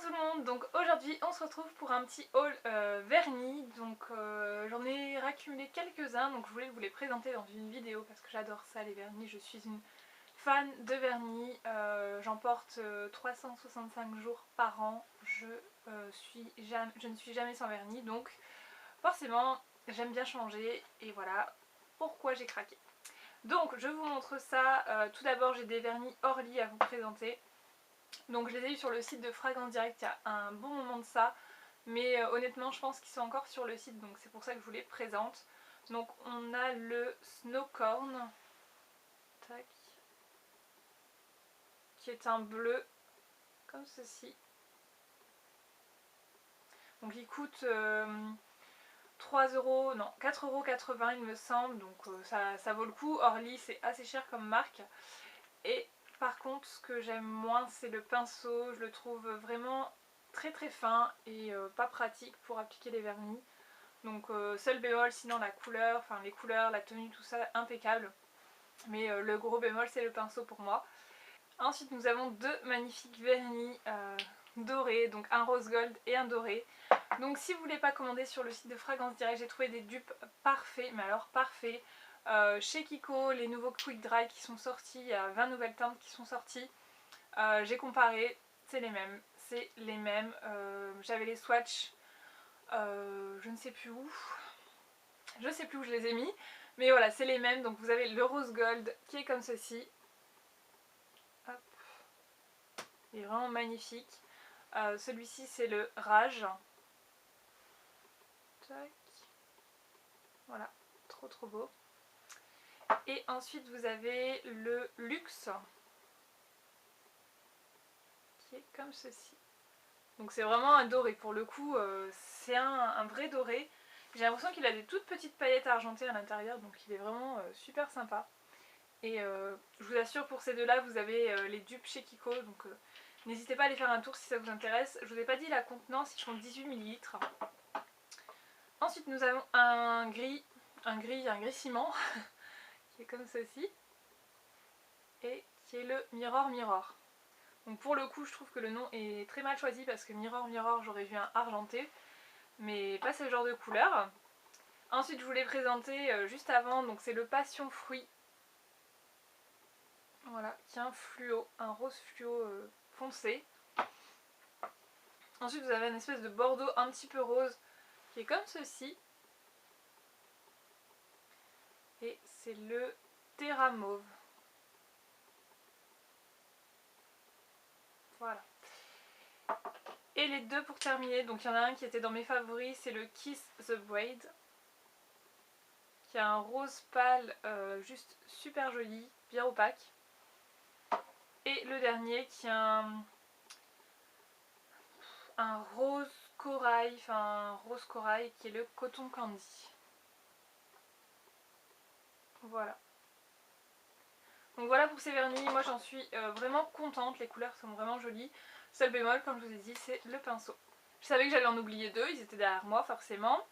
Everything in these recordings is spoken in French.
tout le monde, donc aujourd'hui on se retrouve pour un petit haul vernis, donc j'en ai raccumulé quelques-uns, donc je voulais vous les présenter dans une vidéo parce que j'adore ça les vernis, je suis une fan de vernis, j'en porte 365 jours par an, je ne suis jamais sans vernis, donc forcément j'aime bien changer et voilà pourquoi j'ai craqué. Donc je vous montre ça, tout d'abord j'ai des vernis Orly à vous présenter. Donc je les ai eu sur le site de Fragrance Direct il y a un bon moment de ça, mais honnêtement je pense qu'ils sont encore sur le site, donc c'est pour ça que je vous les présente. Donc on a le Snowcorn, tac, qui est un bleu comme ceci. Donc il coûte 3 euros, non 4,80 € il me semble, donc ça vaut le coup. Orly c'est assez cher comme marque. Et par contre ce que j'aime moins c'est le pinceau, je le trouve vraiment très très fin et pas pratique pour appliquer les vernis. Donc seul bémol, sinon la couleur, enfin les couleurs, la tenue, tout ça impeccable. Mais le gros bémol c'est le pinceau pour moi. Ensuite nous avons deux magnifiques vernis dorés, donc un rose gold et un doré. Donc si vous voulez pas commander sur le site de Fragrance Direct, j'ai trouvé des dupes parfaits, mais alors parfaits. Chez Kiko, les nouveaux Quick Dry qui sont sortis, il y a 20 nouvelles teintes qui sont sorties. J'ai comparé, c'est les mêmes, j'avais les swatchs, je ne sais plus où, je les ai mis, mais voilà c'est les mêmes. Donc vous avez le rose gold qui est comme ceci. Hop. Il est vraiment magnifique. Celui-ci c'est le rage. Tac. Voilà, trop trop beau. Et ensuite vous avez le luxe qui est comme ceci. Donc c'est vraiment un doré, pour le coup c'est un vrai doré. J'ai l'impression qu'il a des toutes petites paillettes argentées à l'intérieur, donc il est vraiment super sympa. Et je vous assure, pour ces deux là vous avez les dupes chez Kiko, donc n'hésitez pas à aller faire un tour si ça vous intéresse. Je vous ai pas dit la contenance, ils font 18 ml. Ensuite nous avons un ciment qui est comme ceci et qui est le Mirror Mirror. Donc pour le coup je trouve que le nom est très mal choisi parce que Mirror Mirror j'aurais vu un argenté, mais pas ce genre de couleur. Ensuite je vous l'ai présenté juste avant, donc c'est le Passion Fruit. Voilà, qui est un fluo, un rose fluo foncé. Ensuite vous avez une espèce de bordeaux un petit peu rose qui est comme ceci. Et c'est le Terra Mauve. Voilà. Et les deux pour terminer, donc il y en a un qui était dans mes favoris, c'est le Kiss the Braid, qui a un rose pâle juste super joli, bien opaque. Et le dernier qui a un rose corail, qui est le Cotton Candy. Voilà. Donc voilà pour ces vernis, moi j'en suis vraiment contente, les couleurs sont vraiment jolies. Seul bémol, comme je vous ai dit, c'est le pinceau. Je savais que j'allais en oublier deux, ils étaient derrière moi forcément.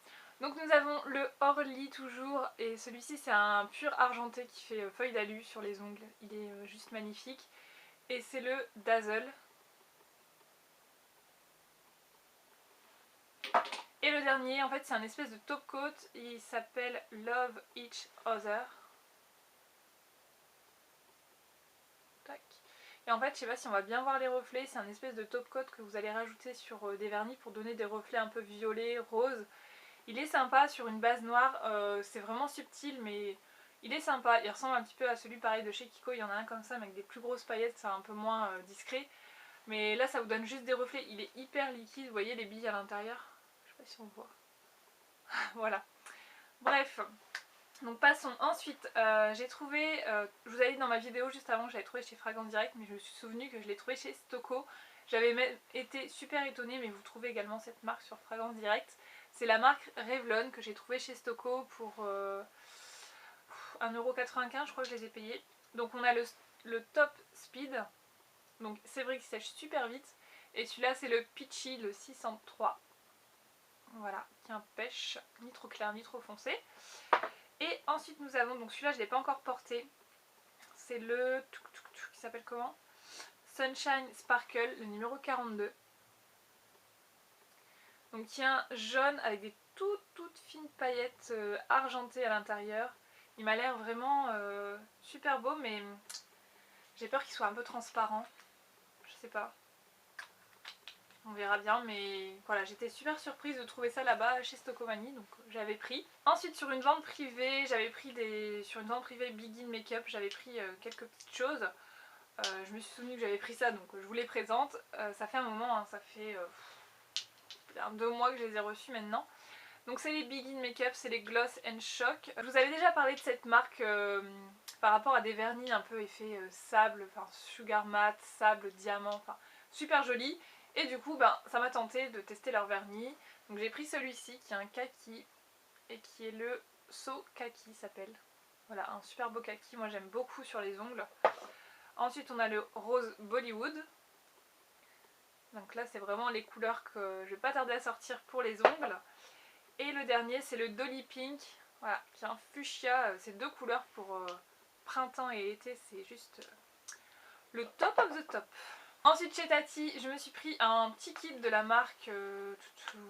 Donc nous avons le Orly toujours, et celui-ci c'est un pur argenté qui fait feuille d'alu sur les ongles, il est juste magnifique. Et c'est le Dazzle. Et le dernier, en fait c'est un espèce de top coat, il s'appelle Love Each Other. Tac. Et en fait je sais pas si on va bien voir les reflets, c'est un espèce de top coat que vous allez rajouter sur des vernis pour donner des reflets un peu violets, roses. Il est sympa sur une base noire, c'est vraiment subtil mais il est sympa. Il ressemble un petit peu à celui pareil de chez Kiko, il y en a un comme ça mais avec des plus grosses paillettes, c'est un peu moins discret. Mais là ça vous donne juste des reflets, il est hyper liquide, vous voyez les billes à l'intérieur. Je sais pas si on voit. Voilà. Bref. Donc passons. Ensuite, j'ai trouvé, je vous avais dit dans ma vidéo juste avant que j'avais trouvé chez Fragrance Direct, mais je me suis souvenu que je l'ai trouvé chez Stocco. J'avais même été super étonnée, mais vous trouvez également cette marque sur Fragrance Direct. C'est la marque Revlon que j'ai trouvé chez Stocco pour 1,95 € je crois que je les ai payés. Donc on a le Top Speed, donc c'est vrai qu'il sèche super vite. Et celui-là c'est le Peachy, le 603. Voilà, qui est un pêche, ni trop clair ni trop foncé. Et ensuite nous avons, donc celui-là je ne l'ai pas encore porté, c'est le, qui s'appelle comment, Sunshine Sparkle, le numéro 42. Donc il y a un jaune avec des toutes fines paillettes argentées à l'intérieur. Il m'a l'air vraiment super beau, mais j'ai peur qu'il soit un peu transparent. Je sais pas. On verra bien, mais voilà, j'étais super surprise de trouver ça là-bas chez Stocomanie, donc j'avais pris. Ensuite, sur une vente privée, sur une vente privée Begin Makeup, j'avais pris quelques petites choses. Je me suis souvenue que j'avais pris ça, donc je vous les présente. Ça fait un moment, hein, ça fait 2 mois que je les ai reçus maintenant. Donc c'est les Begin Makeup, c'est les Gloss and Shock. Je vous avais déjà parlé de cette marque par rapport à des vernis un peu effet sable, enfin sugar matte, sable, diamant, enfin super joli. Et du coup ça m'a tenté de tester leur vernis. Donc j'ai pris celui-ci qui est un kaki et qui est le So Kaki s'appelle. Voilà, un super beau kaki, moi j'aime beaucoup sur les ongles. Ensuite on a le rose Bollywood. Donc là c'est vraiment les couleurs que je vais pas tarder à sortir pour les ongles. Et le dernier c'est le Dolly Pink, voilà, qui est un fuchsia, ces deux couleurs pour printemps et été, c'est juste le top of the top. Ensuite chez Tati, je me suis pris un petit kit de la marque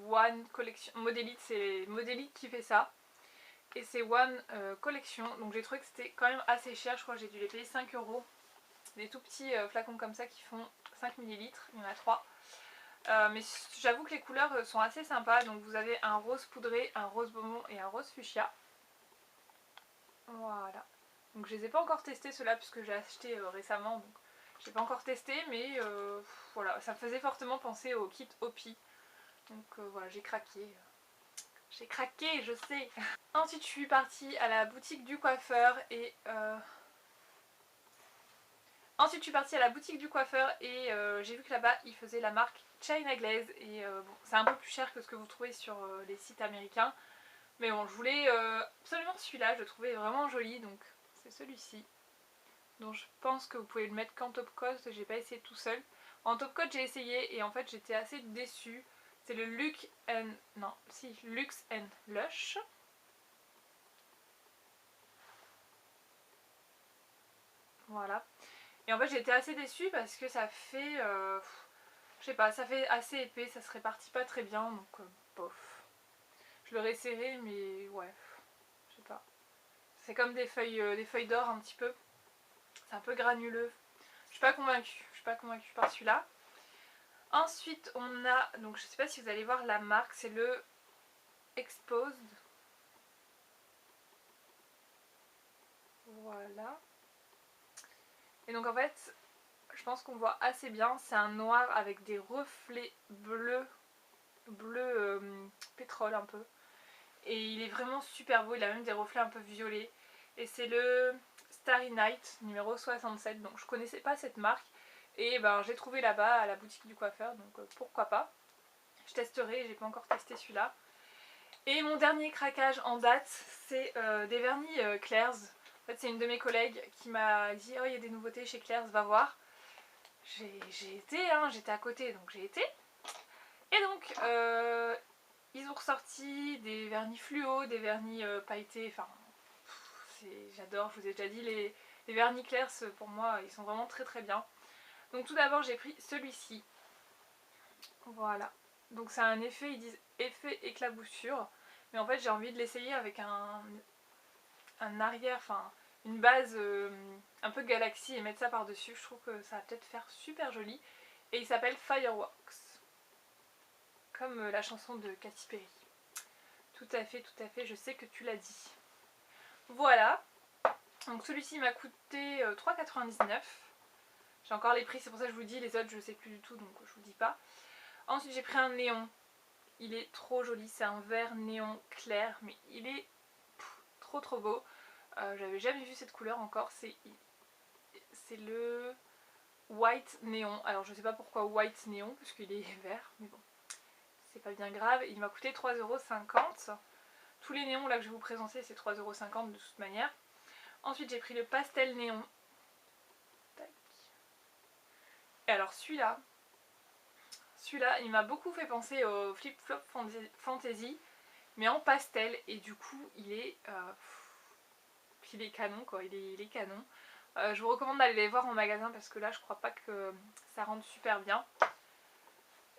One Collection, Modélite, c'est Modélite qui fait ça. Et c'est One Collection, donc j'ai trouvé que c'était quand même assez cher, je crois que j'ai dû les payer 5 €. Des tout petits flacons comme ça qui font 5 ml, il y en a 3. Mais j'avoue que les couleurs sont assez sympas. Donc vous avez un rose poudré, un rose bonbon et un rose fuchsia. Voilà. Donc je les ai pas encore testés ceux-là puisque j'ai acheté récemment. Donc j'ai pas encore testé, mais voilà, ça me faisait fortement penser au kit Opi. Donc voilà, j'ai craqué. J'ai craqué, je sais. Ensuite je suis partie à la boutique du coiffeur et j'ai vu que là-bas ils faisaient la marque China Glaze et bon, c'est un peu plus cher que ce que vous trouvez sur les sites américains. Mais bon, je voulais absolument celui-là, je le trouvais vraiment joli, donc c'est celui-ci. Donc je pense que vous pouvez le mettre qu'en top coat, j'ai pas essayé tout seul. En top coat j'ai essayé et en fait j'étais assez déçue. C'est le Luxe and Lush. Voilà. Et en fait j'étais assez déçue parce que ça fait, je sais pas, ça fait assez épais, ça se répartit pas très bien, donc bof. Je l'aurais serré mais ouais, je sais pas. C'est comme des feuilles d'or un petit peu. C'est un peu granuleux. Je suis pas convaincue par celui-là. Ensuite on a, donc je sais pas si vous allez voir la marque, c'est le Exposed. Voilà. Et donc en fait, je pense qu'on voit assez bien, c'est un noir avec des reflets bleus, pétrole un peu. Et il est vraiment super beau, il a même des reflets un peu violets. Et c'est le Starry Night numéro 67, donc je connaissais pas cette marque. Et ben j'ai trouvé là-bas à la boutique du coiffeur, donc pourquoi pas. Je testerai, j'ai pas encore testé celui-là. Et mon dernier craquage en date, c'est des vernis Claire's. En fait c'est une de mes collègues qui m'a dit oh il y a des nouveautés chez Claire's, va voir. J'ai été, hein, j'étais à côté donc j'ai été. Et donc ils ont ressorti des vernis fluo, des vernis pailletés, enfin j'adore, je vous ai déjà dit, les vernis Claire's pour moi ils sont vraiment très très bien. Donc tout d'abord j'ai pris celui-ci. Voilà. Donc c'est un effet, ils disent effet éclaboussure. Mais en fait j'ai envie de l'essayer avec un arrière, enfin une base un peu galaxie et mettre ça par dessus. Je trouve que ça va peut-être faire super joli. Et il s'appelle Fireworks. Comme la chanson de Katy Perry. Tout à fait, je sais que tu l'as dit. Voilà. Donc celui-ci m'a coûté 3,99 €. J'ai encore les prix, c'est pour ça que je vous dis, les autres je sais plus du tout donc je vous dis pas. Ensuite j'ai pris un néon. Il est trop joli, c'est un vert néon clair, mais il est trop beau. J'avais jamais vu cette couleur encore, c'est le white néon. Alors je sais pas pourquoi white néon, puisqu'il est vert, mais bon, c'est pas bien grave. Il m'a coûté 3,50 €. Tous les néons là que je vais vous présenter c'est 3,50 € de toute manière. Ensuite j'ai pris le pastel néon. Tac. Et alors celui-là il m'a beaucoup fait penser au Flip Flop Fantasy, mais en pastel, et du coup il est canon quoi, il est canon. Je vous recommande d'aller les voir en magasin parce que là je crois pas que ça rentre super bien.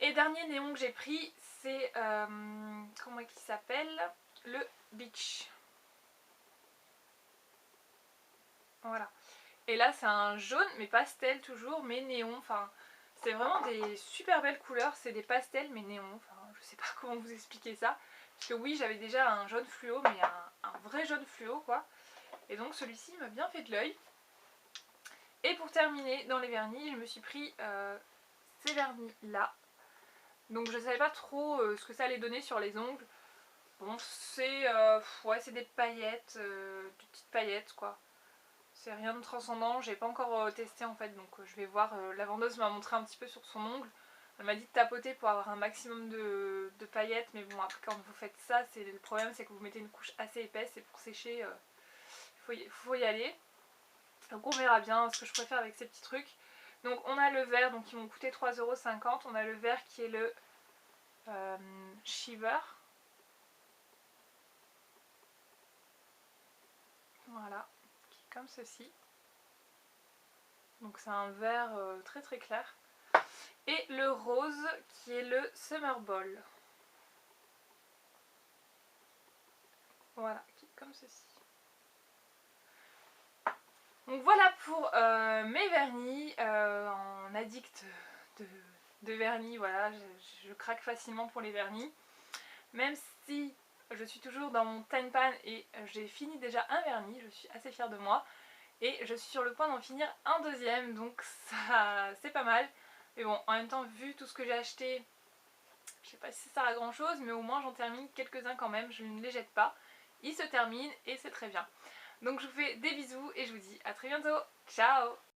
Et dernier néon que j'ai pris, c'est comment il s'appelle, le Beach. Voilà. Et là c'est un jaune mais pastel toujours, mais néon. Enfin c'est vraiment des super belles couleurs, c'est des pastels mais néon. Enfin je sais pas comment vous expliquer ça. Parce que oui, j'avais déjà un jaune fluo, mais un vrai jaune fluo quoi. Et donc celui-ci m'a bien fait de l'œil. Et pour terminer dans les vernis, je me suis pris ces vernis là. Donc je savais pas trop ce que ça allait donner sur les ongles. Bon c'est ouais, c'est des paillettes, des petites paillettes quoi. C'est rien de transcendant, j'ai pas encore testé en fait, donc je vais voir. La vendeuse m'a montré un petit peu sur son ongle. Elle m'a dit de tapoter pour avoir un maximum de paillettes, mais bon après quand vous faites ça, le problème c'est que vous mettez une couche assez épaisse et pour sécher faut y aller. Donc on verra bien ce que je préfère avec ces petits trucs. Donc on a le vert, donc ils m'ont coûté 3,50 €. On a le vert qui est le Shiver. Voilà, qui est comme ceci. Donc c'est un vert très très clair. Et le rose qui est le Summer Ball. Voilà, qui est comme ceci. Donc voilà pour mes vernis en addict de vernis. Voilà, je craque facilement pour les vernis. Même si je suis toujours dans mon Tan Pan et j'ai fini déjà un vernis, je suis assez fière de moi. Et je suis sur le point d'en finir un deuxième, donc ça c'est pas mal. Mais bon, en même temps, vu tout ce que j'ai acheté, je sais pas si ça sert à grand chose, mais au moins j'en termine quelques-uns quand même, je ne les jette pas. Ils se terminent et c'est très bien. Donc je vous fais des bisous et je vous dis à très bientôt. Ciao!